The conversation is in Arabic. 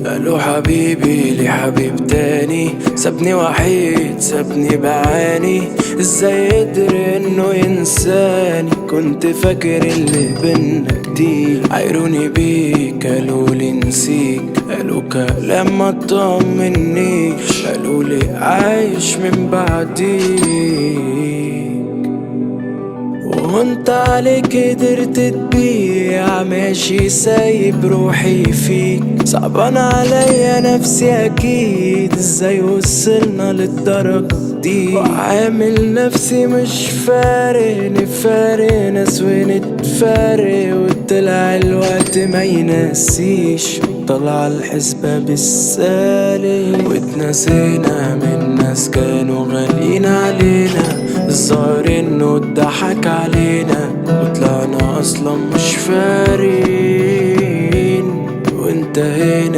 قالوا حبيبي لي حبيب تاني، سابني وحيد سابني بعاني، ازاي قدر انه ينساني؟ كنت فاكر اللي بينا كتير، عايروني بيك قالوا لي نسيك، قالوا كلام ما طمنيش، قالوا لي عايش من بعديك. وانت عليك قدرت تبيع، ماشي سايب روحي فيك، صعبان عليا نفسي اكيد، ازاي وصلنا للدرجة دي؟ وعامل نفسي مش فارق، نفارق ناس ونتفارق، وطلع الوقت ما ينسيش، طلع الحسبة بالسالب، واتنسينا من ناس كانوا غاليين علينا، الظاهر انه اتضحك علينا، وطلعنا اصلا مش فارقين، وانت هنا